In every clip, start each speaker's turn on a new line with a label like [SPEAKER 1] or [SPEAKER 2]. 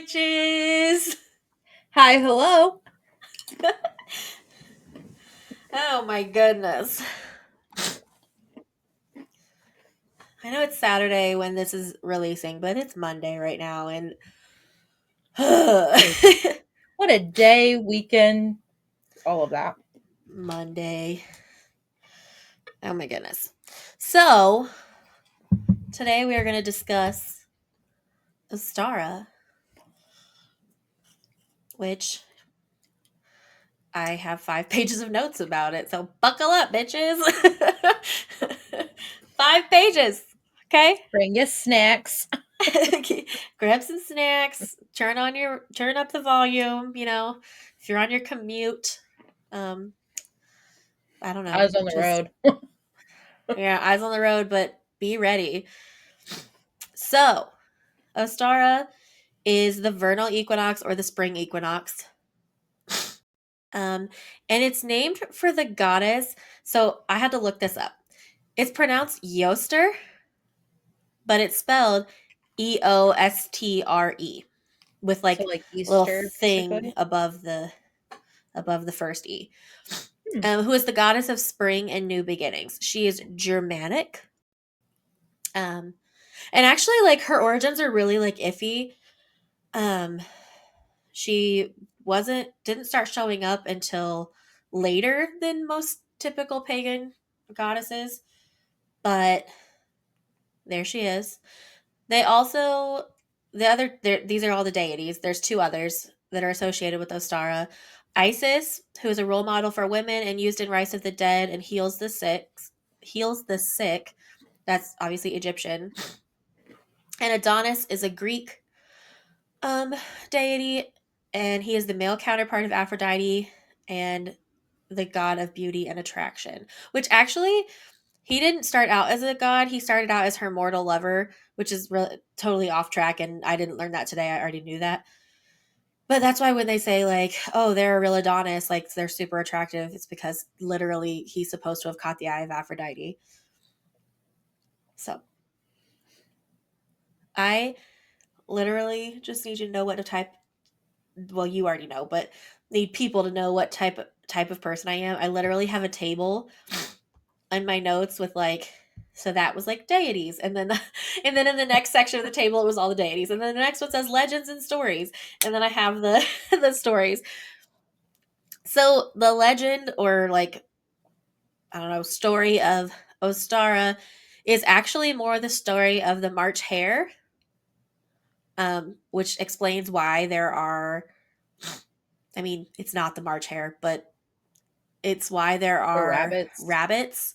[SPEAKER 1] bitches.
[SPEAKER 2] Hi, hello.
[SPEAKER 1] Oh my goodness. I know it's Saturday when this is releasing, but it's Monday right now and
[SPEAKER 2] What a day, weekend, all of that.
[SPEAKER 1] Monday. Oh my goodness. So, today we are going to discuss Ostara, which I have 5 pages of notes about it. So, buckle up, bitches. 5 pages. Okay?
[SPEAKER 2] Bring your snacks.
[SPEAKER 1] Grab some snacks, turn up the volume, if you're on your commute. um I don't
[SPEAKER 2] I
[SPEAKER 1] know,
[SPEAKER 2] was on the
[SPEAKER 1] just
[SPEAKER 2] road.
[SPEAKER 1] yeah, eyes on the road, but be ready. So Ostara is the vernal equinox or the spring equinox. And it's named for the goddess. So I had to look this up. It's pronounced Yoster, but it's spelled Eostre with
[SPEAKER 2] So,
[SPEAKER 1] like
[SPEAKER 2] like
[SPEAKER 1] a little
[SPEAKER 2] Easter,
[SPEAKER 1] thing
[SPEAKER 2] basically.
[SPEAKER 1] above the first E.
[SPEAKER 2] Hmm.
[SPEAKER 1] Who is the goddess of spring and new beginnings. She is Germanic. Um, and actually, like, her origins are really like iffy. Um, she didn't start showing up until later than most typical pagan goddesses, but there she is. They also these are all the deities. There's two others that are associated with Ostara. Isis, who is a role model for women and used in rites of the dead and heals the sick. Heals the sick. That's obviously Egyptian. And Adonis is a Greek um deity, and he is the male counterpart of Aphrodite and the god of beauty and attraction. Which actually, he didn't start out as a god. He started out as her mortal lover, which is really totally off track. And I didn't learn that today. I already knew that. But that's why when they say, like, oh, they're a real Adonis, like they're super attractive, it's because literally he's supposed to have caught the eye of Aphrodite. So I literally just need you to know what type. Well, you already know, but need people to know what type of person I am. I literally have a table in my notes with, like, so that was like deities, and then and then in the next section of the table it was all the deities, and then the next one says legends and stories, and then I have the the stories. So the legend, or like, I don't know, story of Ostara is actually more the story of the March Hare, which explains why there are, I mean, it's not the March Hare, but it's why there
[SPEAKER 2] Or
[SPEAKER 1] are
[SPEAKER 2] rabbits.
[SPEAKER 1] rabbits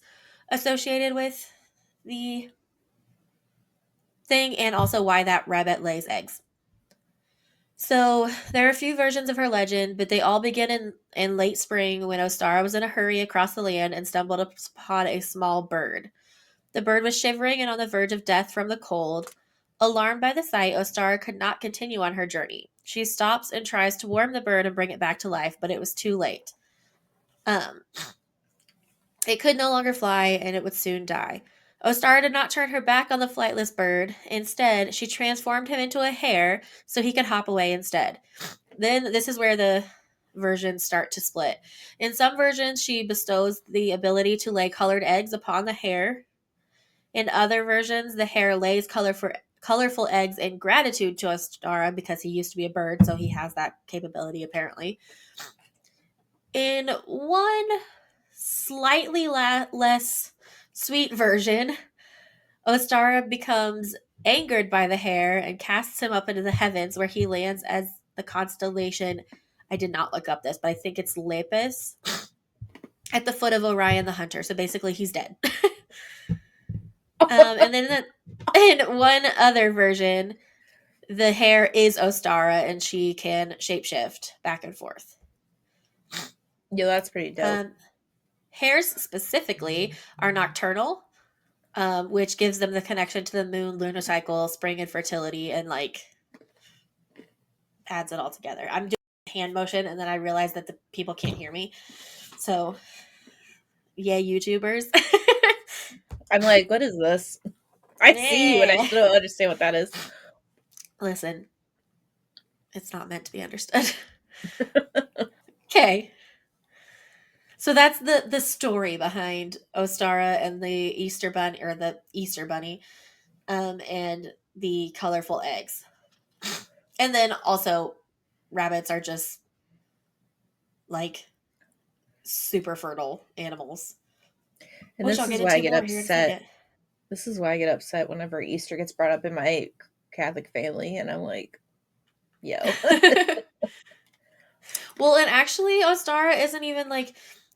[SPEAKER 1] associated with the thing, and also why that rabbit lays eggs. So there are a few versions of her legend, but they all begin in late spring when Ostara was in a hurry across the land and stumbled upon a small bird. The bird was shivering and on the verge of death from the cold. Alarmed by the sight, Ostara could not continue on her journey. She stops and tries to warm the bird and bring it back to life, but it was too late. Um, it could no longer fly, and it would soon die. Ostara did not turn her back on the flightless bird. Instead, she transformed him into a hare so he could hop away instead. Then this is where the versions start to split. In some versions, she bestows the ability to lay colored eggs upon the hare. In other versions, the hare lays colorful eggs in gratitude to Ostara because he used to be a bird, so he has that capability apparently. In one slightly less sweet version, Ostara becomes angered by the hare and casts him up into the heavens, where he lands as the constellation. I did not look up this, but I think it's Lepus at the foot of Orion the Hunter. So basically, he's dead. And then in one other version, the hare is Ostara and she can shapeshift back and forth.
[SPEAKER 2] Yeah, that's pretty dope.
[SPEAKER 1] Hares specifically are nocturnal, which gives them the connection to the moon, lunar cycle, spring, and fertility, and like adds it all together. I'm doing a hand motion, and then I realized that the people can't hear me. So, yay, YouTubers.
[SPEAKER 2] I'm like, what is this? I see you and I
[SPEAKER 1] Yeah.
[SPEAKER 2] still don't understand what that is.
[SPEAKER 1] Listen, It's not meant to be understood. Okay. So that's the story behind Ostara and the Easter bunny, or the Easter bunny, and the colorful eggs. And then also rabbits are just like super fertile animals,
[SPEAKER 2] And
[SPEAKER 1] which
[SPEAKER 2] this
[SPEAKER 1] I'll
[SPEAKER 2] is
[SPEAKER 1] get
[SPEAKER 2] why I
[SPEAKER 1] into
[SPEAKER 2] get
[SPEAKER 1] more here in a
[SPEAKER 2] upset.
[SPEAKER 1] second.
[SPEAKER 2] This is why I get upset whenever Easter gets brought up in my Catholic family, and I'm like, yo.
[SPEAKER 1] Well, and actually, Ostara isn't even like.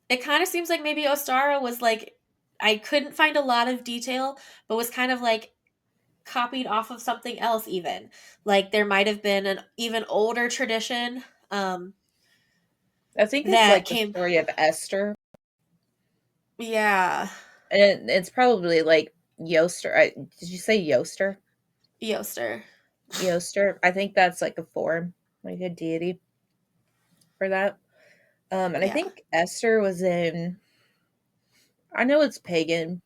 [SPEAKER 1] It kind of seems like maybe Ostara was like. I couldn't find a lot of detail, but was kind of like copied off of something else, even. Like there might have been an even older tradition
[SPEAKER 2] I think it's
[SPEAKER 1] that
[SPEAKER 2] like the
[SPEAKER 1] came.
[SPEAKER 2] story of Esther,
[SPEAKER 1] Yeah,
[SPEAKER 2] and it's probably like Yoster. Did you say Yoster?
[SPEAKER 1] Yoster.
[SPEAKER 2] Yoster. I think that's like a form, like a deity for that. And I
[SPEAKER 1] Yeah,
[SPEAKER 2] think Esther was in. I know it's pagan,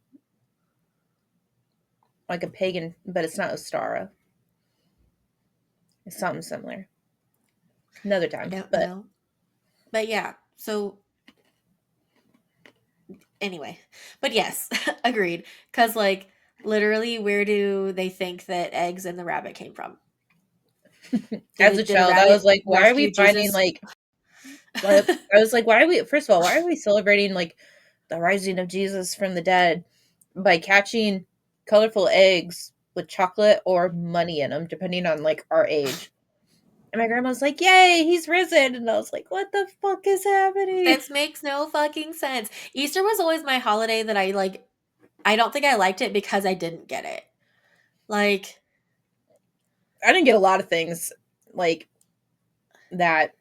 [SPEAKER 2] like a pagan, but it's not Ostara. It's something similar. Another
[SPEAKER 1] I
[SPEAKER 2] time,
[SPEAKER 1] don't
[SPEAKER 2] but
[SPEAKER 1] know. But yeah, so anyway. But yes, agreed. Because, like, literally, where do they think that eggs and the rabbit came from?
[SPEAKER 2] as a
[SPEAKER 1] Did a
[SPEAKER 2] child, I was
[SPEAKER 1] rabbit
[SPEAKER 2] like, why are we
[SPEAKER 1] rescue
[SPEAKER 2] finding
[SPEAKER 1] Jesus?
[SPEAKER 2] like? Like, I was like, why are we? First of all, why are we celebrating like the rising of Jesus from the dead by catching colorful eggs with chocolate or money in them, depending on like our age? And my grandma's like, "Yay, he's risen!" And I was like, "What the fuck is happening?"
[SPEAKER 1] This makes no fucking sense. Easter was always my holiday that I like. I don't think I liked it because I didn't get it. Like,
[SPEAKER 2] I didn't get a lot of things like that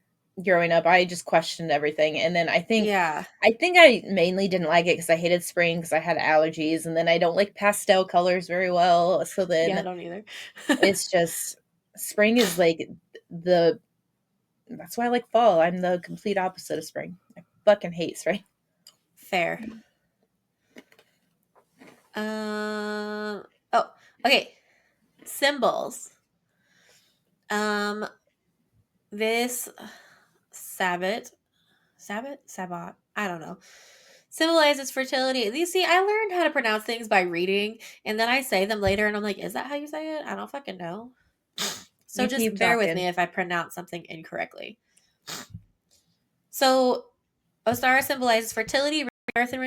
[SPEAKER 2] growing up. I just questioned everything, and then
[SPEAKER 1] yeah,
[SPEAKER 2] I think I mainly didn't like it because I hated spring because I had allergies, and then I don't like pastel colors very well. So
[SPEAKER 1] yeah, I
[SPEAKER 2] then
[SPEAKER 1] don't either.
[SPEAKER 2] it's just spring is like the that's why I like fall. I'm the complete opposite of spring. I fucking hate spring.
[SPEAKER 1] Fair. Oh, okay. Symbols. Um. This Sabbath. Sabbath? Sabbat. I don't know. Symbolizes fertility. You see, I learned how to pronounce things by reading, and then I say them later, and I'm like, is that how you say it? I don't fucking know. So
[SPEAKER 2] You keep
[SPEAKER 1] just bear with me
[SPEAKER 2] talking.
[SPEAKER 1] if I pronounce something incorrectly. So Ostara symbolizes fertility, rebirth, and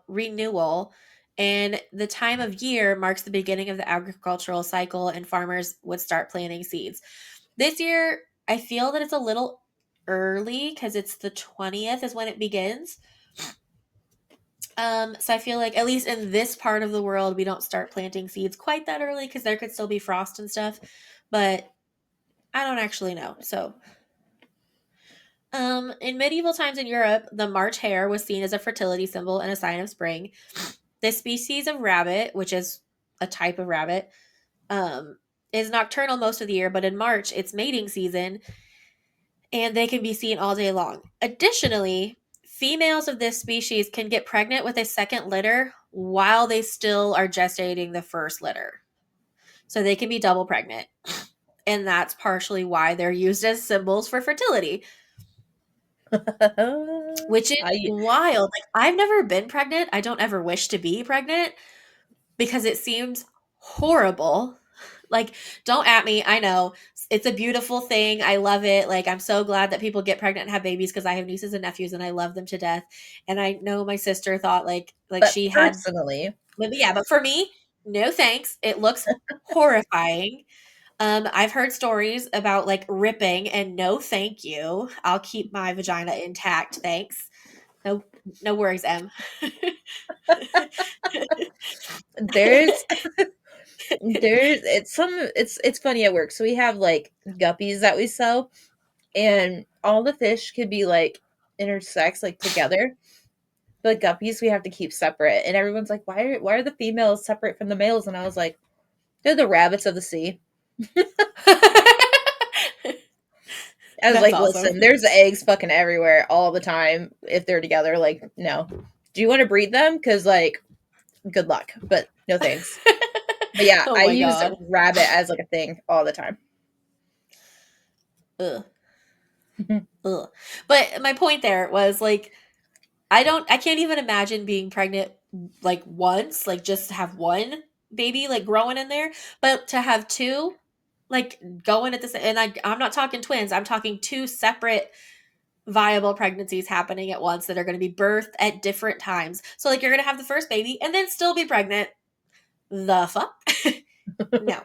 [SPEAKER 1] renewal. And the time of year marks the beginning of the agricultural cycle, and farmers would start planting seeds. This year, I feel that it's a little early because it's the 20th is when it begins. So I feel like at least in this part of the world, we don't start planting seeds quite that early because there could still be frost and stuff. But I don't actually know. So, in medieval times in Europe, the March hare was seen as a fertility symbol and a sign of spring. This species of rabbit, which is a type of rabbit, um, is nocturnal most of the year, but in March, it's mating season and they can be seen all day long. Additionally, females of this species can get pregnant with a second litter while they still are gestating the first litter. So they can be double pregnant. And that's partially why they're used as symbols for fertility, which is
[SPEAKER 2] I
[SPEAKER 1] wild. Like, I've never been pregnant. I don't ever wish to be pregnant because it seems horrible. Like, don't at me. I know it's a beautiful thing. I love it. Like, I'm so glad that people get pregnant and have babies because I have nieces and nephews and I love them to death. And I know my sister thought like
[SPEAKER 2] but
[SPEAKER 1] she had,
[SPEAKER 2] personally,
[SPEAKER 1] but yeah, but for me, no thanks. It looks horrifying. I've heard stories about like ripping and no thank you. I'll keep my vagina intact. Thanks. No, no worries, Em.
[SPEAKER 2] there's it's funny at work. So we have like guppies that we sell, and all the fish could be like intersex like together. But guppies we have to keep separate. And everyone's like, why are the females separate from the males? And I was like, they're the rabbits of the sea. I was
[SPEAKER 1] That's
[SPEAKER 2] like,
[SPEAKER 1] awesome.
[SPEAKER 2] listen, there's eggs fucking everywhere all the time if they're together. Like, no. Do you want to breed them? Because like, good luck, but no thanks. But yeah,
[SPEAKER 1] Oh
[SPEAKER 2] I
[SPEAKER 1] my
[SPEAKER 2] use
[SPEAKER 1] god.
[SPEAKER 2] rabbit as like a thing all the time.
[SPEAKER 1] Ugh. Ugh. But my point there was like I can't even imagine being pregnant like once, like just to have one baby like growing in there, but to have two like going at this, and I'm not talking twins, I'm talking two separate viable pregnancies happening at once that are going to be birthed at different times. So like you're going to have the first baby and then still be pregnant. The fuck? No.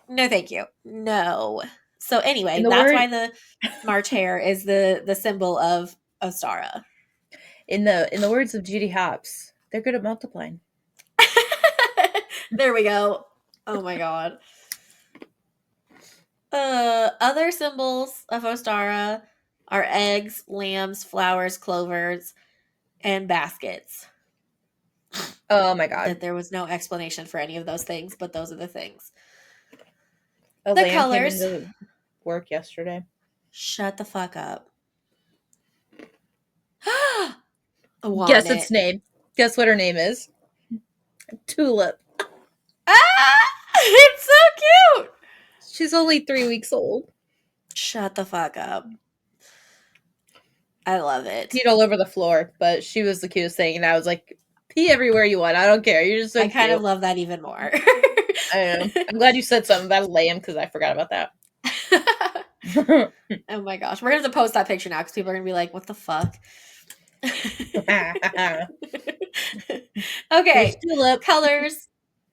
[SPEAKER 1] No, thank you. No. So
[SPEAKER 2] In
[SPEAKER 1] anyway,
[SPEAKER 2] the
[SPEAKER 1] that's
[SPEAKER 2] word
[SPEAKER 1] why the March hare is the symbol of Ostara.
[SPEAKER 2] in the words of Judy Hopps, they're good at multiplying.
[SPEAKER 1] There we go. Oh my god. Other symbols of Ostara are eggs, lambs, flowers, clovers, and baskets.
[SPEAKER 2] Oh my god.
[SPEAKER 1] That there was no explanation for any of those things, but those are the things.
[SPEAKER 2] A
[SPEAKER 1] The
[SPEAKER 2] lamb came
[SPEAKER 1] colors.
[SPEAKER 2] into work yesterday.
[SPEAKER 1] Shut the fuck up. I want
[SPEAKER 2] Guess its
[SPEAKER 1] it.
[SPEAKER 2] name. Guess what her name is? Tulip.
[SPEAKER 1] Ah! It's so cute.
[SPEAKER 2] She's only 3 weeks old.
[SPEAKER 1] Shut the fuck up. I love it.
[SPEAKER 2] Peed all over the floor, but she was the cutest thing, and I was like, pee everywhere you want. I don't care. You're just
[SPEAKER 1] I
[SPEAKER 2] so
[SPEAKER 1] kind of
[SPEAKER 2] cute.
[SPEAKER 1] love that even more.
[SPEAKER 2] I know. I'm glad you said something about a lamb because I forgot about that.
[SPEAKER 1] Oh my gosh. We're going to have to post that picture now because people are going to be like, what the fuck?
[SPEAKER 2] Here's
[SPEAKER 1] Okay.
[SPEAKER 2] Tulip.
[SPEAKER 1] Colors,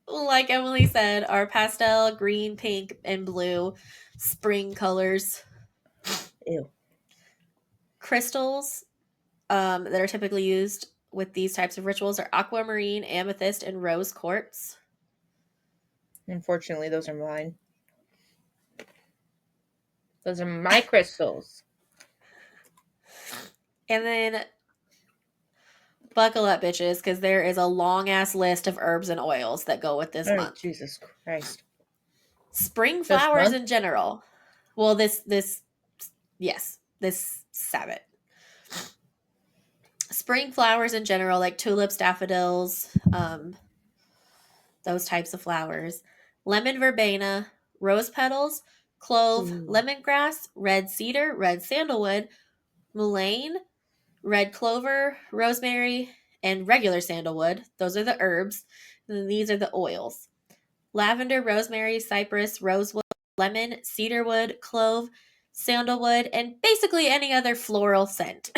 [SPEAKER 1] like Emily said, are pastel, green, pink, and blue. Spring colors.
[SPEAKER 2] Ew.
[SPEAKER 1] Crystals that are typically used with these types of rituals are aquamarine, amethyst, and rose quartz.
[SPEAKER 2] Unfortunately, those are mine. Those are my crystals.
[SPEAKER 1] And then buckle up, bitches, because there is a long ass list of herbs and oils that go with this
[SPEAKER 2] Oh,
[SPEAKER 1] month.
[SPEAKER 2] Jesus Christ.
[SPEAKER 1] Spring
[SPEAKER 2] This
[SPEAKER 1] flowers
[SPEAKER 2] month?
[SPEAKER 1] in general. Well, this yes, this Sabbath. Spring flowers in general, like tulips, daffodils, those types of flowers. Lemon verbena, rose petals, clove,
[SPEAKER 2] Ooh.
[SPEAKER 1] lemongrass, red cedar, red sandalwood, mullein, red clover, rosemary, and regular sandalwood. Those are the herbs. And these are the oils. Lavender, rosemary, cypress, rosewood, lemon, cedarwood, clove, sandalwood, and basically any other floral scent.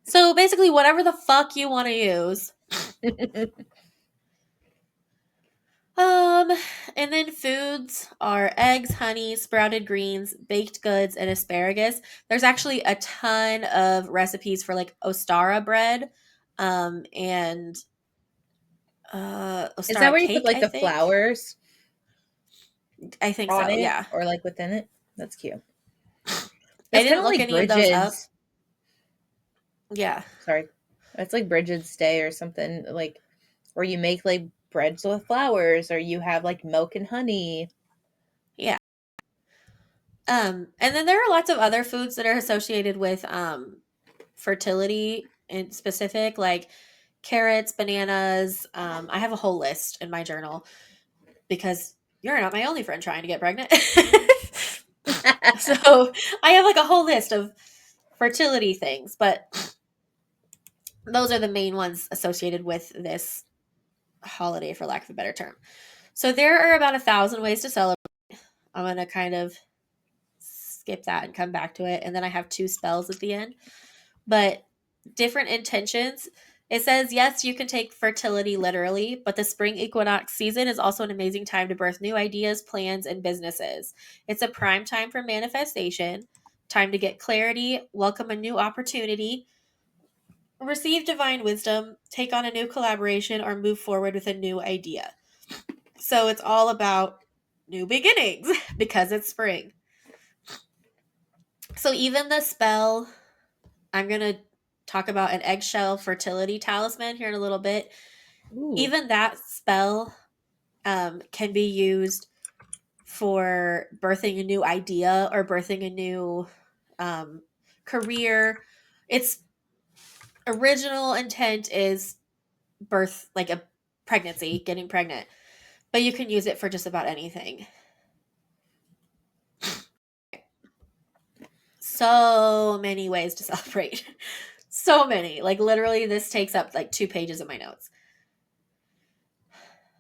[SPEAKER 1] So basically, whatever the fuck you want to use. Um, and then foods are eggs, honey, sprouted greens, baked goods, and asparagus. There's actually a ton of recipes for like Ostara bread, and
[SPEAKER 2] Is that
[SPEAKER 1] Ostara
[SPEAKER 2] where you put
[SPEAKER 1] cake.
[SPEAKER 2] like the flowers
[SPEAKER 1] I think
[SPEAKER 2] on
[SPEAKER 1] so.
[SPEAKER 2] it
[SPEAKER 1] Yeah,
[SPEAKER 2] or like within it? That's cute.
[SPEAKER 1] I
[SPEAKER 2] That's kind
[SPEAKER 1] didn't
[SPEAKER 2] of
[SPEAKER 1] look
[SPEAKER 2] like
[SPEAKER 1] any of those up.
[SPEAKER 2] Bridget's.
[SPEAKER 1] Yeah,
[SPEAKER 2] Sorry. It's like Bridget's Day or something like where you make like breads with flowers or you have like milk and honey.
[SPEAKER 1] yeah. And then there are lots of other foods that are associated with fertility in specific, like carrots, bananas. I have a whole list in my journal because you're not my only friend trying to get pregnant. So I have like a whole list of fertility things, but those are the main ones associated with this holiday, for lack of a better term. So there are about 1,000 ways to celebrate. I'm going to kind of skip that and come back to it. And then I have two spells at the end. But different intentions. It says, yes, you can take fertility literally, but the spring equinox season is also an amazing time to birth new ideas, plans, and businesses. It's a prime time for manifestation, time to get clarity, welcome a new opportunity, receive divine wisdom, take on a new collaboration, or move forward with a new idea. So it's all about new beginnings because it's spring. So even the spell, I'm going to talk about an eggshell fertility talisman here in a little bit.
[SPEAKER 2] Ooh.
[SPEAKER 1] Even that spell can be used for birthing a new idea or birthing a new career. Its original intent is birth, like a pregnancy, getting pregnant, but you can use it for just about anything. So many ways to celebrate. So many. Like literally this takes up like 2 pages of my notes.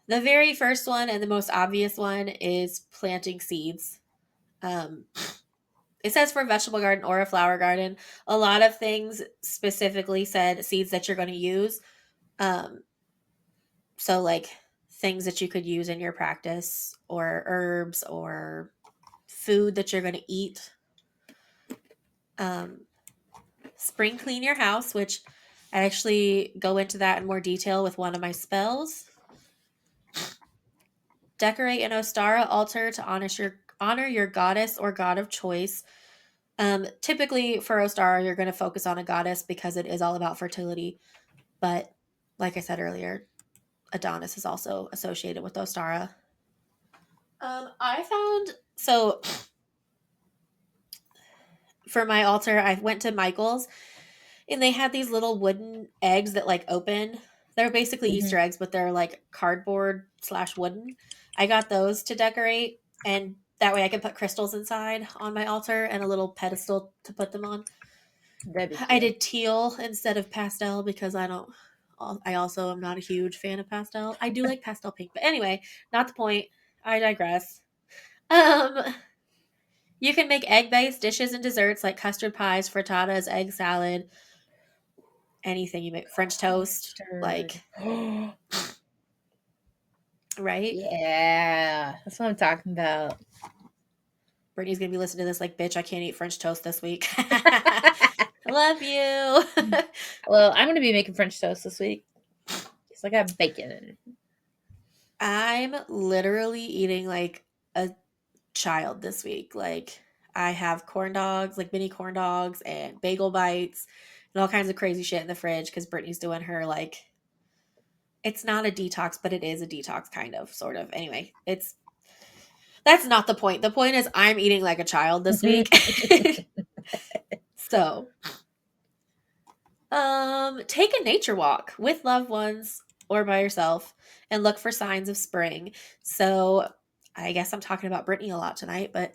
[SPEAKER 1] The very first one and the most obvious one is planting seeds. Um, it says for a vegetable garden or a flower garden. A lot of things specifically said seeds that you're going to use. Um, so, like things that you could use in your practice, or herbs, or food that you're going to eat. Um, spring clean your house, which I actually go into that in more detail with one of my spells. Decorate an Ostara altar to honor your goddess or god of choice. Typically for Ostara, you're going to focus on a goddess because it is all about fertility. But like I said earlier, Adonis is also associated with Ostara. I found so for my altar, I went to Michael's and they had these little wooden eggs that like open. They're basically
[SPEAKER 2] Hmm.
[SPEAKER 1] Easter eggs, but they're like cardboard slash wooden. I got those to decorate, and that way I can put crystals inside on my altar and a little pedestal to put them on.
[SPEAKER 2] That'd be
[SPEAKER 1] I
[SPEAKER 2] cute.
[SPEAKER 1] did teal instead of pastel because I also am not a huge fan of pastel. I do like pastel pink, but anyway, not the point. I digress. Um, you can make egg-based dishes and desserts like custard pies, frittatas, egg salad, anything you make. French toast,
[SPEAKER 2] Custard.
[SPEAKER 1] like right?
[SPEAKER 2] Yeah, that's what I'm talking about.
[SPEAKER 1] Brittany's gonna be listening to this like, bitch, I can't eat French toast this week. Love you.
[SPEAKER 2] Well, I'm gonna be making French toast this week because I got bacon in it.
[SPEAKER 1] I'm literally eating like a child this week. Like I have corn dogs, like mini corn dogs and bagel bites and all kinds of crazy shit in the fridge because Brittany's doing her like it's not a detox, but it is a detox kind of, sort of. Anyway, it's that's not the point. The point is I'm eating like a child this week. So, take a nature walk with loved ones or by yourself and look for signs of spring. So, I guess I'm talking about Brittany a lot tonight, but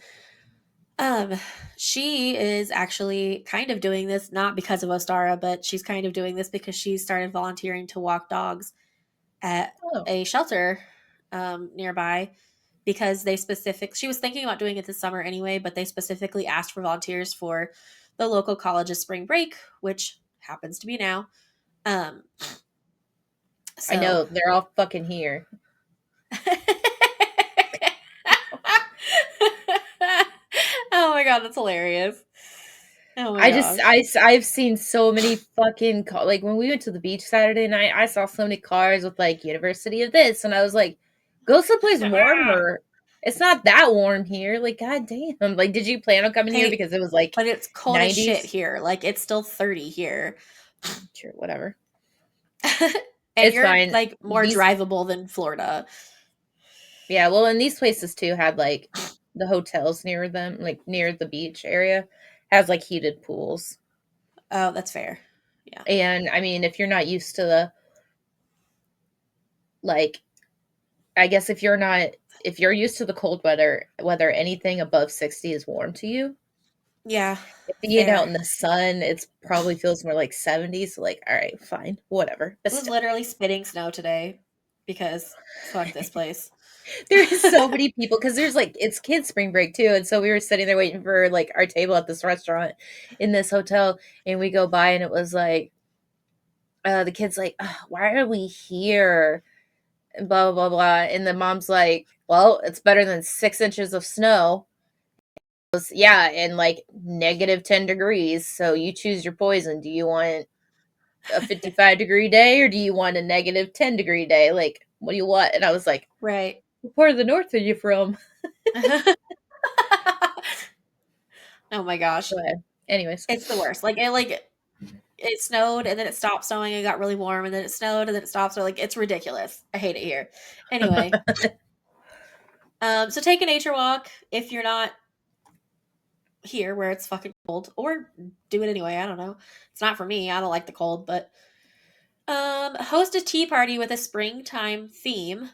[SPEAKER 1] Um, she is actually kind of doing this not because of Ostara, but she's kind of doing this because she started volunteering to walk dogs at
[SPEAKER 2] Oh,
[SPEAKER 1] a shelter nearby because she was thinking about doing it this summer anyway, but they specifically asked for volunteers for the local college's spring break, which happens to be now. Um,
[SPEAKER 2] I
[SPEAKER 1] so
[SPEAKER 2] know they're all fucking here.
[SPEAKER 1] Oh my god, that's hilarious. Oh my
[SPEAKER 2] I just
[SPEAKER 1] gosh.
[SPEAKER 2] I've seen so many fucking like when we went to the beach Saturday night, I saw so many cars with like University of this, and I was like, go someplace warmer. It's not that warm here. Like, god damn. Like, did you plan on coming here
[SPEAKER 1] Hey,
[SPEAKER 2] because it was like
[SPEAKER 1] but it's cold as shit
[SPEAKER 2] 90s?
[SPEAKER 1] here. Like it's still 30 here.
[SPEAKER 2] Sure, whatever.
[SPEAKER 1] And
[SPEAKER 2] It's
[SPEAKER 1] you're
[SPEAKER 2] fine.
[SPEAKER 1] like more
[SPEAKER 2] These
[SPEAKER 1] drivable than Florida.
[SPEAKER 2] Yeah, well, and these places too had like the hotels near them, like near the beach area, has like heated pools.
[SPEAKER 1] Oh, that's fair. Yeah.
[SPEAKER 2] And I mean, if you're not used to the like I guess if you're used to the cold weather, whether anything above 60 is warm to you.
[SPEAKER 1] Yeah.
[SPEAKER 2] If being out
[SPEAKER 1] Fair.
[SPEAKER 2] in the sun, it's probably feels more like 70. So like, all right, fine, whatever. But
[SPEAKER 1] It was
[SPEAKER 2] still.
[SPEAKER 1] literally spitting snow today because fuck this place.
[SPEAKER 2] There is so many people because there's like it's kids spring break too. And so we were sitting there waiting for like our table at this restaurant in this hotel, and we go by and it was like the kid's like, "Ugh, why are we here? And blah blah blah blah. And the mom's like, well, it's better than 6 inches of snow. Yeah, and like -10 degrees. So you choose your poison. Do you want a 55-degree day or do you want a -10 degree day? Like, what do you want? And I was like,
[SPEAKER 1] Right.
[SPEAKER 2] what part of the north are you from?
[SPEAKER 1] Oh my gosh.
[SPEAKER 2] But anyways.
[SPEAKER 1] It's the worst. It snowed and then it stopped snowing and got really warm and then it snowed and then it stopped. So like it's ridiculous. I hate it here. Anyway, so take a nature walk if you're not here where it's fucking cold, or do it anyway. I don't know. It's not for me. I don't like the cold, but host a tea party with a springtime theme.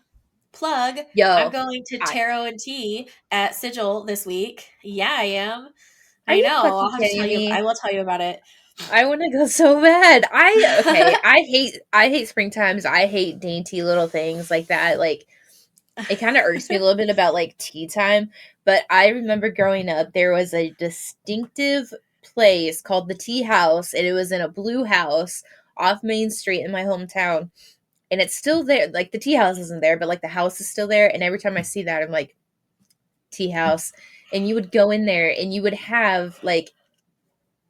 [SPEAKER 1] Plug. I'm
[SPEAKER 2] Yo,
[SPEAKER 1] going to
[SPEAKER 2] I
[SPEAKER 1] tarot and tea at Sigil this week. Yeah, I am.
[SPEAKER 2] Are
[SPEAKER 1] I
[SPEAKER 2] you
[SPEAKER 1] know. I'll
[SPEAKER 2] fucking
[SPEAKER 1] have to tell
[SPEAKER 2] kidding
[SPEAKER 1] you. I
[SPEAKER 2] me?
[SPEAKER 1] will tell you about it.
[SPEAKER 2] I want to go so bad. I hate springtimes. I hate dainty little things like that. Like it kind of irks me a little bit about like tea time, but I remember growing up there was a distinctive place called the Tea House, and it was in a blue house off Main Street in my hometown. And it's still there. Like the tea house isn't there, but like the house is still there. And every time I see that, I'm like, tea house. And you would go in there and you would have like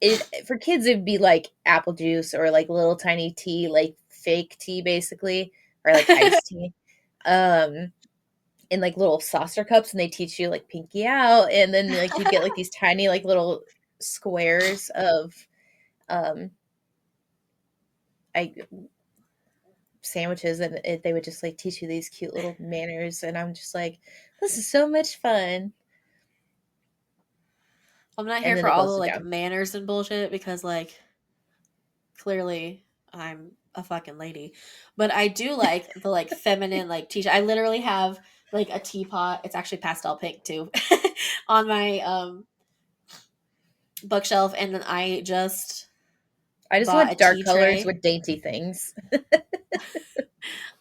[SPEAKER 2] it for kids it'd be like apple juice or like little tiny tea, like fake tea basically, or like iced tea. Um in like little saucer cups, and they teach you like pinky out, and then like you'd get like these tiny like little squares of um I sandwiches, and they would just like teach you these cute little manners, and I'm just like, this is so much fun.
[SPEAKER 1] I'm not
[SPEAKER 2] And
[SPEAKER 1] here
[SPEAKER 2] then
[SPEAKER 1] for
[SPEAKER 2] it
[SPEAKER 1] all the
[SPEAKER 2] closes
[SPEAKER 1] like
[SPEAKER 2] down.
[SPEAKER 1] manners and bullshit because like clearly I'm a fucking lady. But I do like the like feminine like t-shirt. I literally have like a teapot. It's actually pastel pink too on my bookshelf, and then I just
[SPEAKER 2] I just
[SPEAKER 1] bought a
[SPEAKER 2] want dark
[SPEAKER 1] tea
[SPEAKER 2] colors
[SPEAKER 1] tray.
[SPEAKER 2] with dainty things.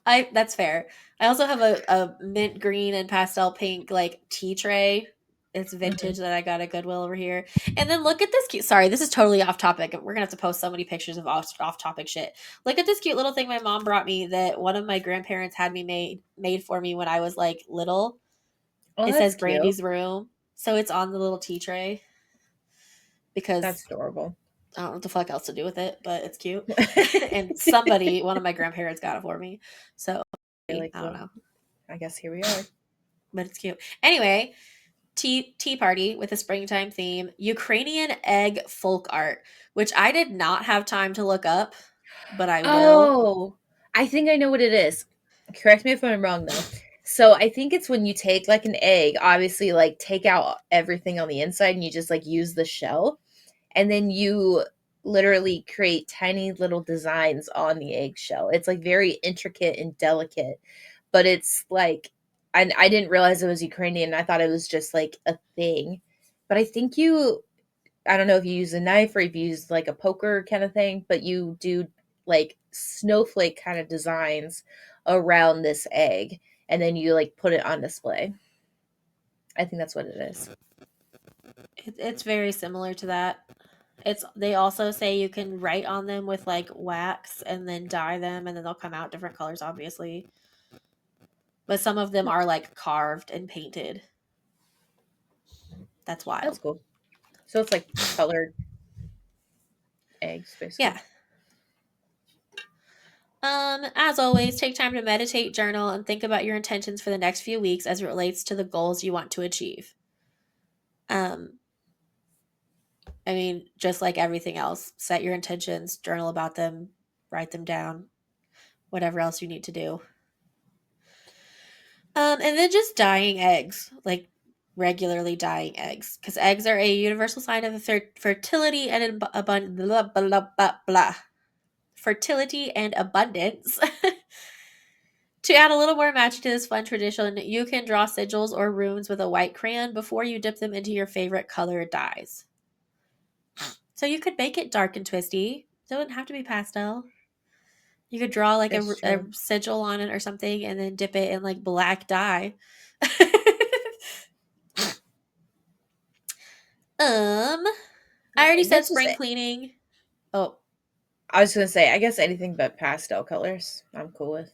[SPEAKER 1] I That's fair. I also have a mint green and pastel pink like tea tray. It's vintage
[SPEAKER 2] Mhm.
[SPEAKER 1] that I got at Goodwill over here. And then look at this cute. Sorry, this is totally off topic. We're gonna have to post so many pictures of off topic shit. Look at this cute little thing my mom brought me that one of my grandparents had me made for me when I was like little.
[SPEAKER 2] Oh,
[SPEAKER 1] It
[SPEAKER 2] that's
[SPEAKER 1] says
[SPEAKER 2] cute.
[SPEAKER 1] Brandy's room, so it's on the little tea tray because
[SPEAKER 2] That's adorable.
[SPEAKER 1] I don't know what the fuck else to do with it, but it's cute. And one of my grandparents got it for me. So
[SPEAKER 2] You're
[SPEAKER 1] I
[SPEAKER 2] like,
[SPEAKER 1] don't
[SPEAKER 2] well,
[SPEAKER 1] know,
[SPEAKER 2] I guess here we are.
[SPEAKER 1] but it's cute. Anyway, tea party with a springtime theme, Ukrainian egg folk art, which I did not have time to look up, but I will.
[SPEAKER 2] Oh, I think I know what it is. Correct me if I'm wrong though. So I think it's when you take like an egg, obviously like take out everything on the inside and you just like use the shell, and then you literally create tiny little designs on the eggshell. It's like very intricate and delicate, but it's like I didn't realize it was Ukrainian. I thought it was just like a thing. But I think I don't know if you use a knife or if you use like a poker kind of thing, but you do like snowflake kind of designs around this egg, and then you like put it on display. I think that's what it is.
[SPEAKER 1] It's very similar to that. They also say you can write on them with like wax and then dye them, and then they'll come out different colors, obviously. But some of them are like carved and painted. That's
[SPEAKER 2] That's
[SPEAKER 1] wild.
[SPEAKER 2] cool. So it's like colored eggs, basically.
[SPEAKER 1] Yeah. As always, take time to meditate, journal, and think about your intentions for the next few weeks as it relates to the goals you want to achieve. Um, I mean, just like everything else, set your intentions, journal about them, write them down, whatever else you need to do. And then just dyeing eggs, like regularly dyeing eggs, because eggs are a universal sign of fertility and blah, blah, blah, blah. Fertility and abundance. To add a little more magic to this fun tradition, you can draw sigils or runes with a white crayon before you dip them into your favorite color dyes. So you could make it dark and twisty. It doesn't have to be pastel. You could draw like
[SPEAKER 2] That's
[SPEAKER 1] a
[SPEAKER 2] true.
[SPEAKER 1] sigil on it or something and then dip it in like black dye. I already said
[SPEAKER 2] That's just
[SPEAKER 1] spring
[SPEAKER 2] it.
[SPEAKER 1] cleaning. Oh,
[SPEAKER 2] I was gonna say, I guess anything but pastel colors, I'm cool with.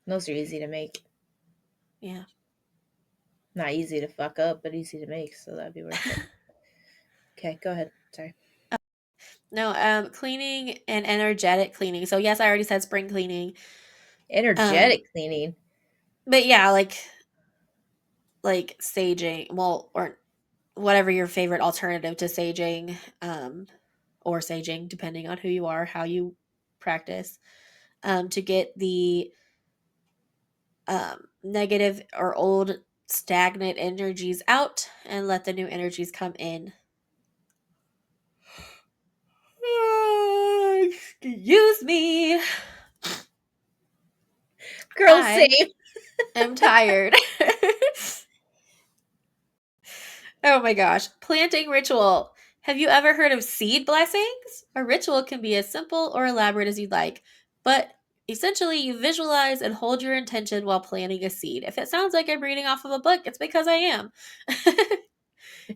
[SPEAKER 2] Those are easy to make.
[SPEAKER 1] yeah.
[SPEAKER 2] Not easy to fuck up, but easy to make, so that'd be worth it. Okay, go ahead. Sorry.
[SPEAKER 1] No, cleaning and energetic cleaning. So yes, I already said spring cleaning. Um,
[SPEAKER 2] Energetic cleaning.
[SPEAKER 1] but yeah, like saging, well, or whatever your favorite alternative to saging, or saging, depending on who you are, how you practice, to get the negative or old stagnant energies out and let the new energies come in. Excuse me.
[SPEAKER 2] Girl,
[SPEAKER 1] I
[SPEAKER 2] same.
[SPEAKER 1] am tired. Oh my gosh. Planting ritual. Have you ever heard of seed blessings? A ritual can be as simple or elaborate as you'd like, but essentially you visualize and hold your intention while planting a seed. If it sounds like I'm reading off of a book, it's because I am.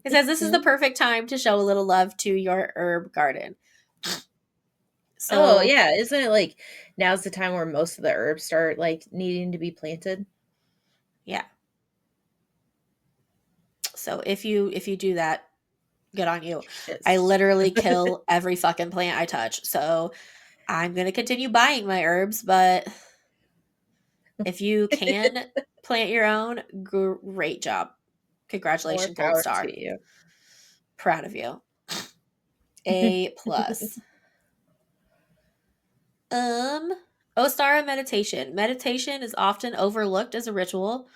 [SPEAKER 1] It says this is the
[SPEAKER 2] Hmm?
[SPEAKER 1] perfect time to show a little love to your herb garden.
[SPEAKER 2] Oh
[SPEAKER 1] So,
[SPEAKER 2] yeah, isn't it like now's the time where most of the herbs start like needing to be planted?
[SPEAKER 1] yeah. So if you do that, good on you. I
[SPEAKER 2] Yes.
[SPEAKER 1] literally kill every fucking plant I touch. So, I'm going to continue buying my herbs, but if you can plant your own, great job.
[SPEAKER 2] More
[SPEAKER 1] Congratulations, Gold
[SPEAKER 2] power
[SPEAKER 1] Star.
[SPEAKER 2] to you.
[SPEAKER 1] Proud of you. A plus. Um, Ostara meditation. Meditation is often overlooked as a ritual,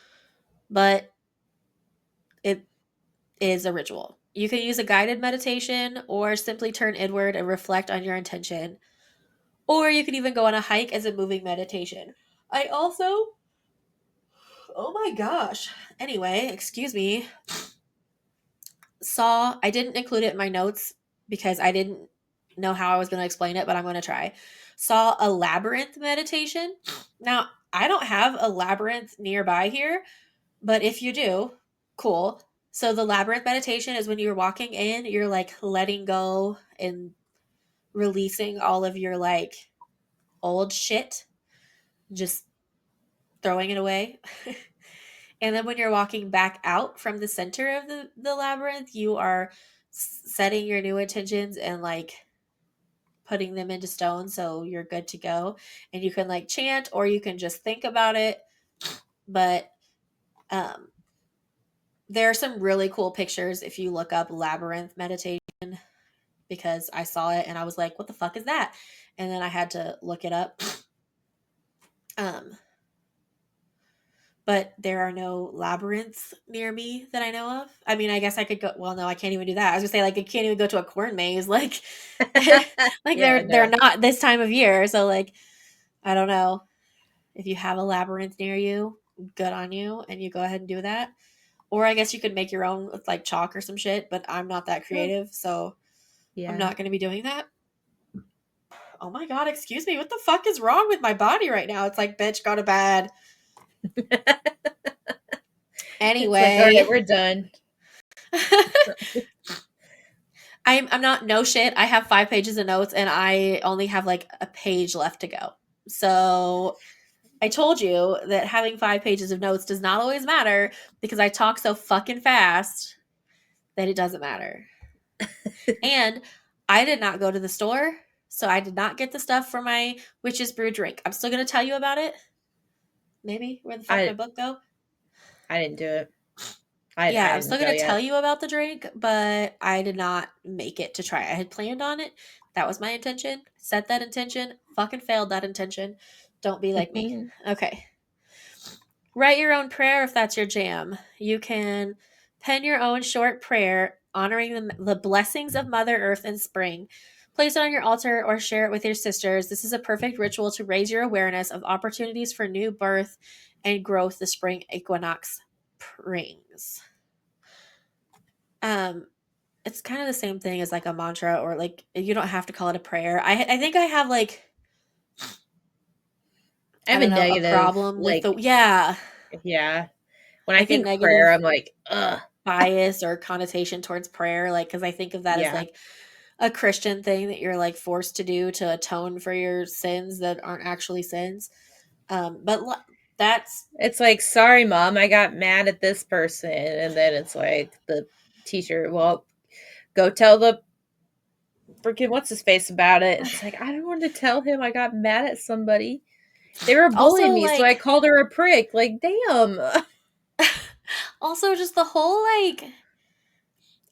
[SPEAKER 1] but it is a ritual. You can use a guided meditation or simply turn inward and reflect on your intention. Or you can even go on a hike as a moving meditation. I also, oh my gosh. Anyway, excuse me. I didn't include it in my notes because I didn't know how I was going to explain it, but I'm going to try. Saw a labyrinth meditation. Now, I don't have a labyrinth nearby here, but if you do, cool. So the labyrinth meditation is when you're walking in, you're like letting go and releasing all of your like old shit, just throwing it away. And then when you're walking back out from the center of the labyrinth, you are setting your new intentions and like putting them into stone so you're good to go. And you can like chant or you can just think about it. But um, there are some really cool pictures if you look up labyrinth meditation because I saw it and I was like, what the fuck is that? And then I had to look it up. Um, but there are no labyrinths near me that I know of. I mean, I guess I could go. Well, no, I can't even do that. I was gonna say like I can't even go to a corn maze. Like, like
[SPEAKER 2] Yeah,
[SPEAKER 1] they're
[SPEAKER 2] no.
[SPEAKER 1] not this time of year. So like, I don't know if you have a labyrinth near you. Good on you, and you go ahead and do that. Or I guess you could make your own with like chalk or some shit. But I'm not that
[SPEAKER 2] Oh,
[SPEAKER 1] creative, so I'm
[SPEAKER 2] yeah.
[SPEAKER 1] not gonna be doing that. Oh my god, excuse me. What the fuck is wrong with my body right now? It's like, bitch, go to bed.
[SPEAKER 2] It's like, all right,
[SPEAKER 1] Anyway.
[SPEAKER 2] we're done.
[SPEAKER 1] I'm not no shit. I have 5 pages of notes and I only have like a page left to go. So I told you that having 5 pages of notes does not always matter because I talk so fucking fast that it doesn't matter. And I did not go to the store, so I did not get the stuff for my witch's brew drink. I'm still gonna tell you about it. Maybe where the fuck my
[SPEAKER 2] I
[SPEAKER 1] book go?
[SPEAKER 2] I didn't do it. I
[SPEAKER 1] Yeah,
[SPEAKER 2] I
[SPEAKER 1] I'm still
[SPEAKER 2] didn't go
[SPEAKER 1] gonna tell
[SPEAKER 2] yet.
[SPEAKER 1] you about the drink, but I did not make it to try. I had planned on it. That was my intention. Set that intention. Fucking failed that intention. Don't be like me. Okay. Write your own prayer if that's your jam. You can pen your own short prayer honoring the blessings of Mother Earth and spring. Place it on your altar or share it with your sisters. This is a perfect ritual to raise your awareness of opportunities for new birth and growth the spring equinox brings. Um, it's kind of the same thing as like a mantra or like you don't have to call it a prayer. I think I have like
[SPEAKER 2] I
[SPEAKER 1] I
[SPEAKER 2] have a
[SPEAKER 1] don't know a
[SPEAKER 2] negative,
[SPEAKER 1] problem with the
[SPEAKER 2] like,
[SPEAKER 1] yeah
[SPEAKER 2] yeah. When I
[SPEAKER 1] like a
[SPEAKER 2] think prayer,
[SPEAKER 1] negative
[SPEAKER 2] I'm like, ugh,
[SPEAKER 1] bias or connotation towards prayer like because I think of that as
[SPEAKER 2] yeah.
[SPEAKER 1] like a Christian thing that you're like forced to do to atone for your sins that aren't actually sins. But that's
[SPEAKER 2] It's like, sorry, mom, I got mad at this person, and then it's like the teacher, well, go tell the freaking what's his face about it. It's like I don't want to tell him I got mad at somebody. They were bullying
[SPEAKER 1] also
[SPEAKER 2] me, so I
[SPEAKER 1] like
[SPEAKER 2] called her a prick. Like, damn.
[SPEAKER 1] also just the whole like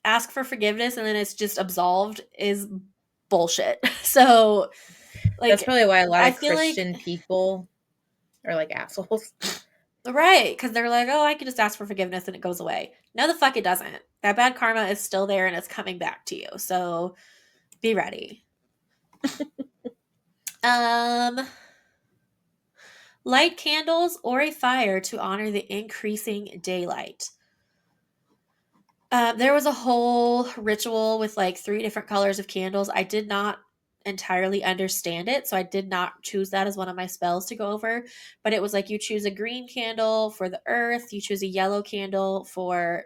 [SPEAKER 1] ask for forgiveness and then it's just absolved is bullshit. So
[SPEAKER 2] That's
[SPEAKER 1] like
[SPEAKER 2] probably why a lot
[SPEAKER 1] I
[SPEAKER 2] of
[SPEAKER 1] feel like
[SPEAKER 2] Christian people are like assholes.
[SPEAKER 1] right, because they're like, oh, I can just ask for forgiveness and it goes away. No, the fuck it doesn't. That bad karma is still there and it's coming back to you. So be ready. Um, light candles or a fire to honor the increasing daylight. There was a whole ritual with like 3 different colors of candles. I did not entirely understand it, so I did not choose that as one of my spells to go over. But it was like you choose a green candle for the earth, you choose a yellow candle for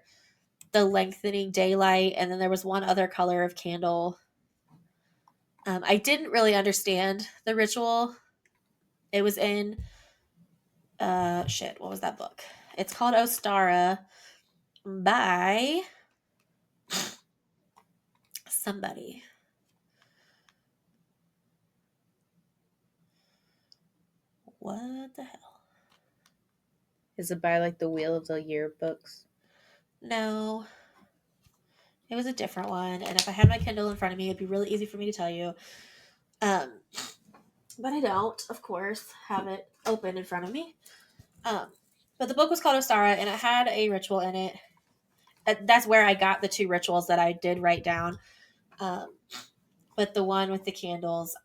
[SPEAKER 1] the lengthening daylight, and then there was one other color of candle. I didn't really understand the ritual. It was in what was that book? It's called Ostara by somebody. What the hell?
[SPEAKER 2] Is it by like the Wheel of the Year books?
[SPEAKER 1] No, it was a different one. And if I had my Kindle in front of me, it'd be really easy for me to tell you. Um, but I don't, of course, have it open in front of me. Um, but the book was called Ostara, and it had a ritual in it. That's where I got the 2 rituals that I did write down. Um, but the one with the candles,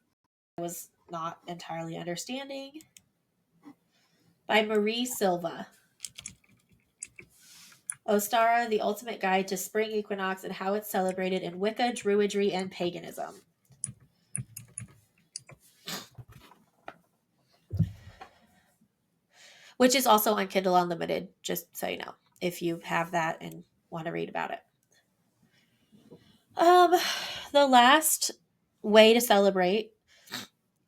[SPEAKER 1] I was not entirely understanding. By Marie Silva. Ostara, the ultimate guide to spring equinox and how it's celebrated in Wicca, Druidry, and paganism. Which is also on Kindle Unlimited, just so you know, if you have that and want to read about it. Um, the last way to celebrate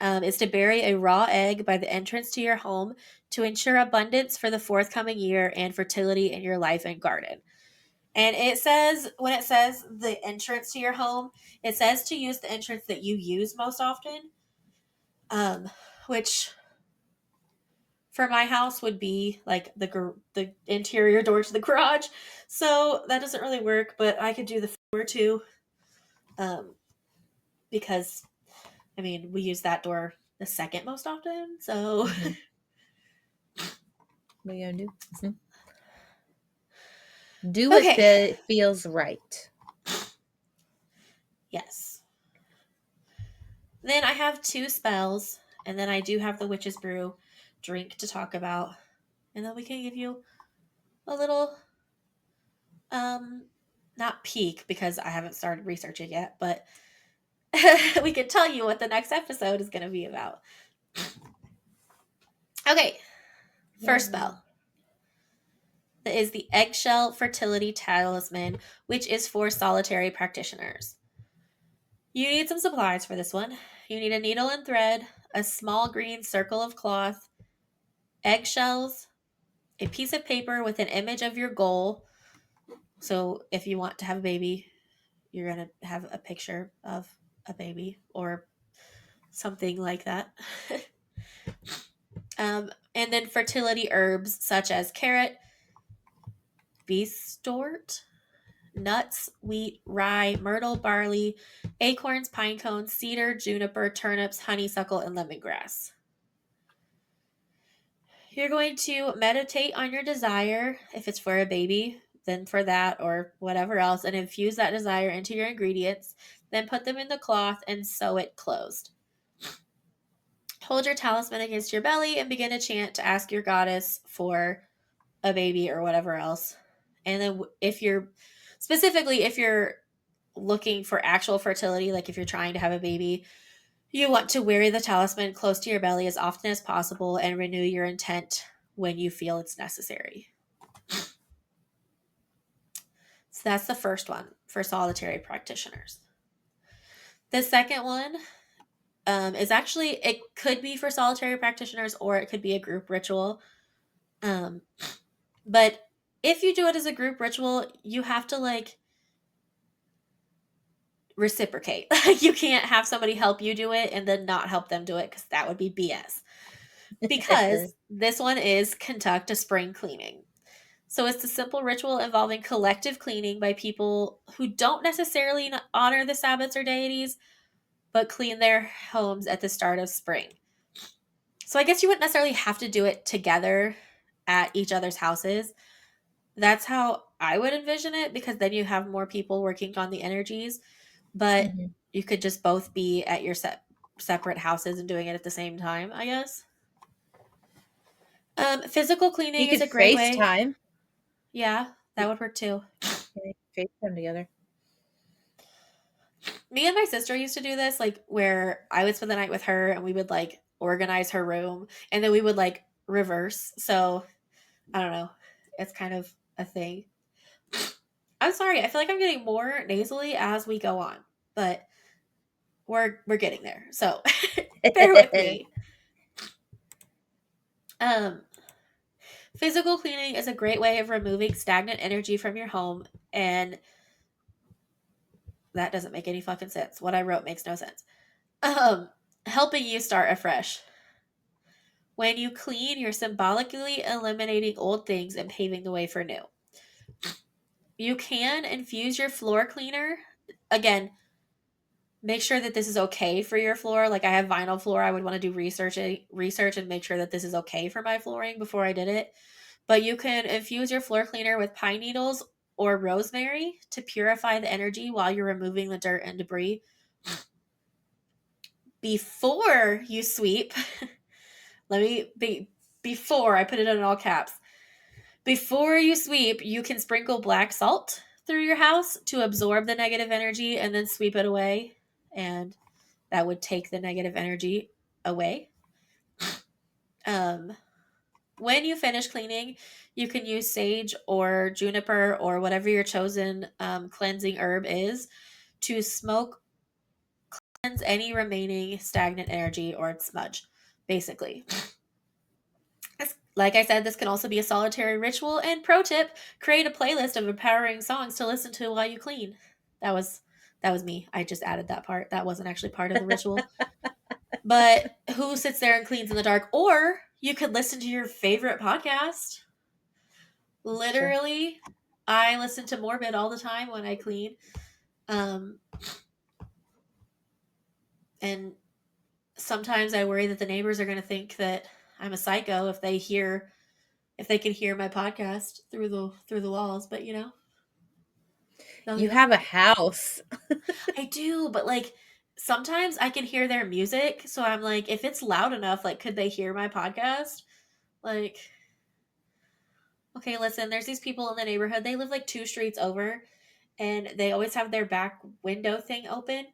[SPEAKER 1] is to bury a raw egg by the entrance to your home to ensure abundance for the forthcoming year and fertility in your life and garden. And it says, when it says the entrance to your home, it says to use the entrance that you use most often, which for my house would be like the interior door to the garage. So that doesn't really work, but I could do the door too, because I mean we use that door the second most often. So
[SPEAKER 2] Mm-hmm. What are you gonna do? Mm-hmm. Do what
[SPEAKER 1] okay,
[SPEAKER 2] feels right.
[SPEAKER 1] yes. Then I have 2 spells, and then I do have the witch's brew drink to talk about, and then we can give you a little um not peek because I haven't started researching yet, but we can tell you what the next episode is going to be about. Okay, first
[SPEAKER 2] Yay.
[SPEAKER 1] spell is the Eggshell Fertility Talisman, which is for solitary practitioners. You need some supplies for this one. You need a needle and thread, a small green circle of cloth, eggshells, a piece of paper with an image of your goal. So if you want to have a baby, you're going to have a picture of a baby or something like that. And then fertility herbs such as carrot, beastort, nuts, wheat, rye, myrtle, barley, acorns, pine cones, cedar, juniper, turnips, honeysuckle, and lemongrass. You're going to meditate on your desire. If it's for a baby, then for that or whatever else, and infuse that desire into your ingredients. Then put them in the cloth and sew it closed. Hold your talisman against your belly and begin to chant to ask your goddess for a baby or whatever else. And then if you're looking for actual fertility, like if you're trying to have a baby, you want to wear the talisman close to your belly as often as possible and renew your intent when you feel it's necessary. So that's the first one for solitary practitioners. The second one is actually, it could be for solitary practitioners or it could be a group ritual. But if you do it as a group ritual, you have to like reciprocate. Like you can't have somebody help you do it and then not help them do it because that would be BS. Because this one is conduct a spring cleaning. So it's a simple ritual involving collective cleaning by people who don't necessarily honor the Sabbats or deities, but clean their homes at the start of spring. So I guess you wouldn't necessarily have to do it together at each other's houses. That's how I would envision it because then you have more people working on the energies, but
[SPEAKER 2] Mhm.
[SPEAKER 1] you could just both be at your separate houses and doing it at the same time, I guess. Physical
[SPEAKER 2] You
[SPEAKER 1] cleaning is
[SPEAKER 2] could
[SPEAKER 1] a great way.
[SPEAKER 2] FaceTime.
[SPEAKER 1] Yeah, that would work too.
[SPEAKER 2] FaceTime together.
[SPEAKER 1] Me and my sister used to do this, like where I would spend the night with her and we would like organize her room and then we would like reverse. So I don't know. It's kind of a thing. I'm sorry. I feel like I'm getting more nasally as we go on, but we're getting there. So bear with me. Um, Physical cleaning is a great way of removing stagnant energy from your home, and that doesn't make any fucking sense. What I wrote makes no sense. Um, Helping you start afresh. When you clean, you're symbolically eliminating old things and paving the way for new. You can infuse your floor cleaner. Again, make sure that this is okay for your floor. Like I have vinyl floor, I would want to do research and make sure that this is okay for my flooring before I did it. But you can infuse your floor cleaner with pine needles or rosemary to purify the energy while you're removing the dirt and debris. Before you sweep, let me be before I put it in all caps. Before you sweep, you can sprinkle black salt through your house to absorb the negative energy and then sweep it away. And that would take the negative energy away. Um, when you finish cleaning, you can use sage or juniper or whatever your chosen cleansing herb is to smoke cleanse any remaining stagnant energy or smudge, basically. Like I said, this can also be a solitary ritual. And pro tip: create a playlist of empowering songs to listen to while you clean. That was me. I just added that part. That wasn't actually part of the ritual. But who sits there and cleans in the dark? Or you could listen to your favorite podcast. Literally, I listen to Morbid all the time when I clean. Um, and sometimes I worry that the neighbors are going to think that I'm a psycho if they can hear my podcast through the walls, but
[SPEAKER 2] You
[SPEAKER 1] no.
[SPEAKER 2] have a house.
[SPEAKER 1] I do, but like sometimes I can hear their music, so I'm like, if it's loud enough, like could they hear my podcast? Like, okay, listen, there's these people in the neighborhood. They live like two streets over, and they always have their back window thing open,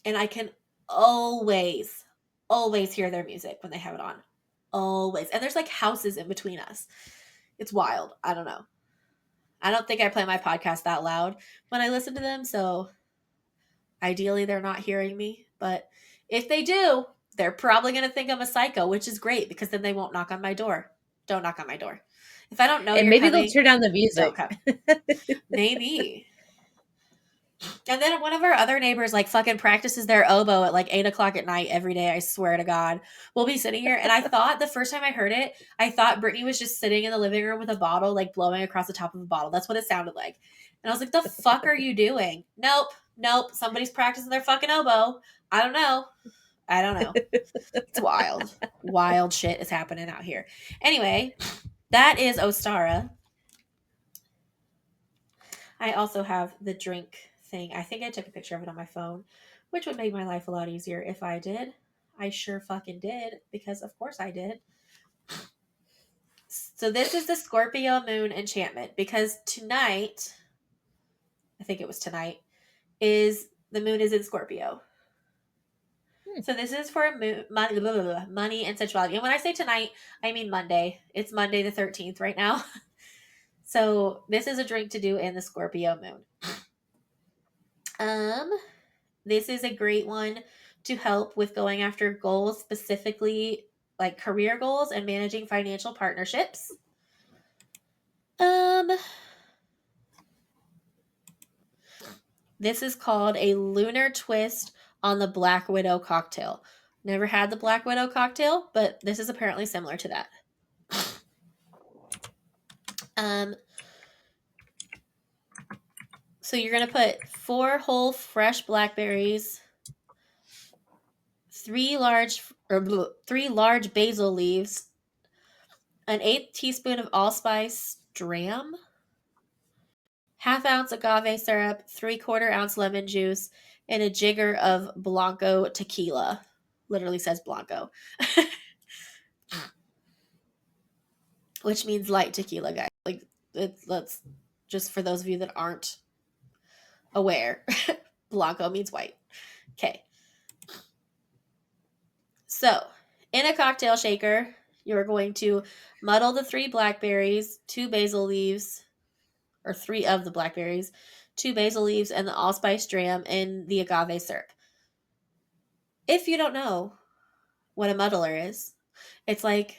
[SPEAKER 1] and I can always, always hear their music when they have it on. Always. And there's like houses in between us. It's wild. I don't know. I don't think I play my podcast that loud when I listen to them, so ideally they're not hearing me. But if they do, they're probably going to think I'm a psycho, which is great because then they won't knock on my door. Don't knock on my door. If I don't know
[SPEAKER 2] And
[SPEAKER 1] you're
[SPEAKER 2] maybe they'll
[SPEAKER 1] coming,
[SPEAKER 2] turn down the
[SPEAKER 1] don't
[SPEAKER 2] music.
[SPEAKER 1] come. Maybe. And then one of our other neighbors like fucking practices their oboe at like 8 o'clock at night every day. I swear to God. We'll be sitting here. And I thought the first time I heard it, I thought Brittany was just sitting in the living room with a bottle, like blowing across the top of a bottle. That's what it sounded like. And I was like, the fuck are you doing? Nope. Somebody's practicing their fucking oboe. I don't know. It's wild. Wild shit is happening out here. Anyway, that is Ostara. I also have the drink thing. I think I took a picture of it on my phone, which would make my life a lot easier if I did. I sure fucking did, because of course I did. So this is the Scorpio moon enchantment, because tonight, I think it was tonight, is the moon is in Scorpio. So this is for money and sexuality. And when I say tonight, I mean Monday. It's Monday the 13th right now. So this is a drink to do in the Scorpio moon. This is a great one to help with going after goals, specifically like career goals and managing financial partnerships. This is called a lunar twist on the Black Widow cocktail. Never had the Black Widow cocktail, but this is apparently similar to that. So you're going to put 4 whole fresh blackberries, 3 large basil leaves, an 1/8 teaspoon of allspice dram, 1/2 ounce agave syrup, 3/4 ounce lemon juice, and a jigger of Blanco tequila. Literally says Blanco. Which means light tequila, guys. Like, that's just for those of you that aren't aware. Blanco means white. Okay. So, in a cocktail shaker, you're going to muddle the 3 blackberries, 2 basil leaves, or 3 of the blackberries, 2 basil leaves, and the allspice dram in the agave syrup. If you don't know what a muddler is, it's like,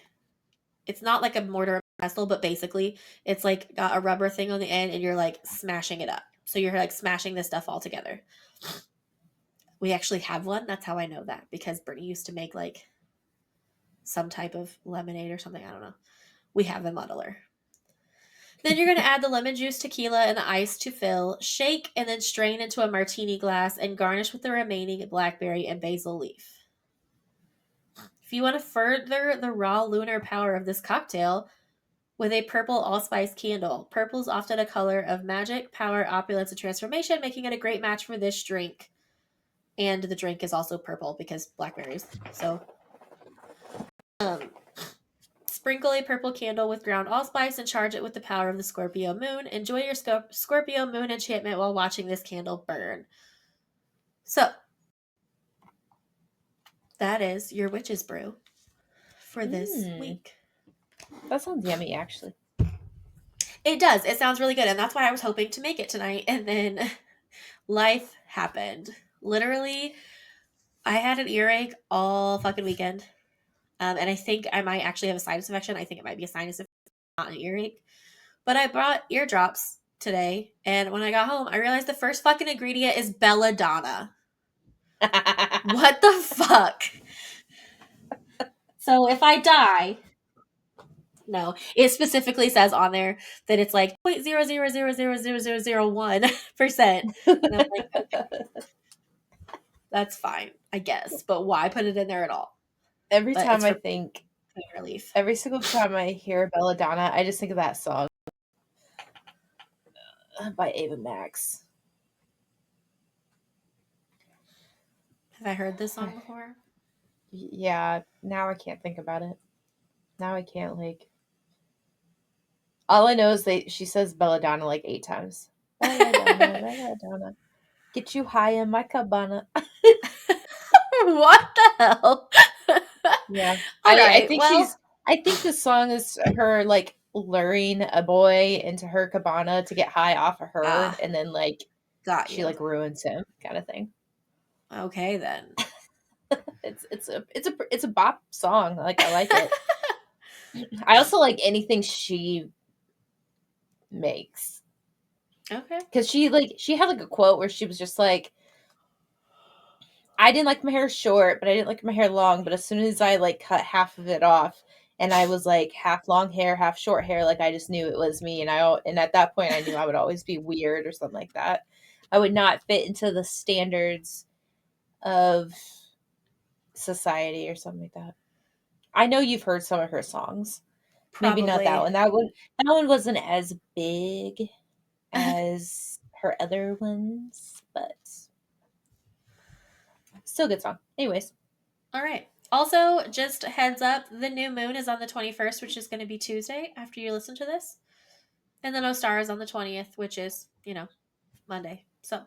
[SPEAKER 1] it's not like a mortar and pestle, but basically it's like got a rubber thing on the end and you're like smashing it up. So you're like smashing this stuff all together. We actually have one. That's how I know that, because Brittany used to make like some type of lemonade or something. I don't know. We have a muddler. Then you're going to add the lemon juice, tequila, and the ice to fill, shake, and then strain into a martini glass and garnish with the remaining blackberry and basil leaf. If you want to further the raw lunar power of this cocktail with a purple allspice candle. Purple is often a color of magic, power, opulence, and transformation, making it a great match for this drink. And the drink is also purple because blackberries. So, sprinkle a purple candle with ground allspice and charge it with the power of the Scorpio moon. Enjoy your Scorpio moon enchantment while watching this candle burn. So, that is your witch's brew for this week.
[SPEAKER 2] That sounds yummy, actually.
[SPEAKER 1] It does. It sounds really good. And that's why I was hoping to make it tonight. And then life happened. Literally, I had an earache all fucking weekend. And I think I might actually have a sinus infection. I think it might be a sinus infection, not an earache. But I brought eardrops today. And when I got home, I realized the first fucking ingredient is belladonna. What the fuck? So if I die, no, it specifically says on there that it's like 0.0000001%. And I'm like, okay, that's fine, I guess. But why put it in there at all?
[SPEAKER 2] Every
[SPEAKER 1] But
[SPEAKER 2] time
[SPEAKER 1] it's
[SPEAKER 2] I
[SPEAKER 1] for
[SPEAKER 2] think,
[SPEAKER 1] pain relief.
[SPEAKER 2] every single time I hear Belladonna, I just think of that song by Ava Max.
[SPEAKER 1] Have I heard this song before?
[SPEAKER 2] Yeah, now I can't think about it. Now I can't, like. All I know is she says Belladonna like 8 times. Belladonna, Belladonna. Get you high in my cabana.
[SPEAKER 1] What the hell?
[SPEAKER 2] Yeah.
[SPEAKER 1] All
[SPEAKER 2] I
[SPEAKER 1] right.
[SPEAKER 2] think
[SPEAKER 1] Well,
[SPEAKER 2] I think the song is her like luring a boy into her cabana to get high off of her, and then like
[SPEAKER 1] got
[SPEAKER 2] she
[SPEAKER 1] you.
[SPEAKER 2] like ruins him kind of thing.
[SPEAKER 1] Okay then.
[SPEAKER 2] It's a bop song. Like I like it. I also like anything she makes.
[SPEAKER 1] Okay.
[SPEAKER 2] Cuz she had like a quote where she was just like, I didn't like my hair short, but I didn't like my hair long. But as soon as I like cut half of it off, and I was like half long hair, half short hair, like I just knew it was me. And at that point, I knew I would always be weird or something like that. I would not fit into the standards of society or something like that. I know you've heard some of her songs. Maybe not that
[SPEAKER 1] Probably.
[SPEAKER 2] one. That one wasn't as big as her other ones, but still a good song. Anyways.
[SPEAKER 1] All right. Also, just a heads up, the new moon is on the 21st, which is going to be Tuesday after you listen to this. And then Ostara is on the 20th, which is, Monday. So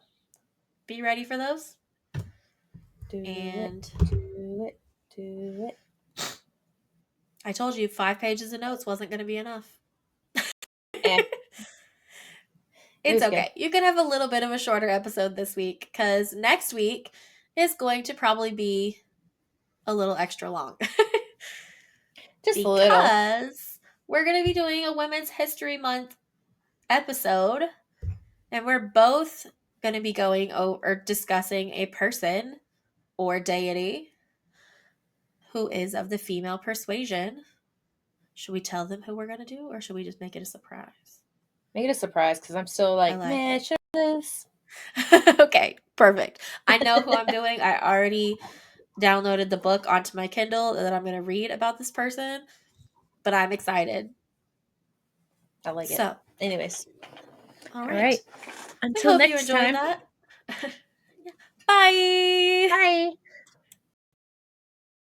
[SPEAKER 1] be ready for those.
[SPEAKER 2] Do it,
[SPEAKER 1] And
[SPEAKER 2] do it, do it.
[SPEAKER 1] I told you 5 pages of notes wasn't going to be enough.
[SPEAKER 2] Eh, it
[SPEAKER 1] It's
[SPEAKER 2] was good.
[SPEAKER 1] okay. You can have a little bit of a shorter episode this week because next week is going to probably be a little extra long.
[SPEAKER 2] Just a little.
[SPEAKER 1] Because we're going to be doing a Women's History Month episode, and we're both going to be going over discussing a person or deity who is of the female persuasion. Should we tell them who we're going to do, or should we just make it a surprise?
[SPEAKER 2] Make it a surprise because I'm still
[SPEAKER 1] I
[SPEAKER 2] like,
[SPEAKER 1] like
[SPEAKER 2] man,
[SPEAKER 1] it.
[SPEAKER 2] should this?
[SPEAKER 1] Okay, perfect. I know who I'm doing. I already downloaded the book onto my Kindle that I'm going to read about this person, but I'm excited.
[SPEAKER 2] I like it.
[SPEAKER 1] So,
[SPEAKER 2] Anyways.
[SPEAKER 1] all
[SPEAKER 2] All right.
[SPEAKER 1] right. We
[SPEAKER 2] Until
[SPEAKER 1] hope you
[SPEAKER 2] next
[SPEAKER 1] enjoyed
[SPEAKER 2] time.
[SPEAKER 1] that. Bye.
[SPEAKER 2] Bye.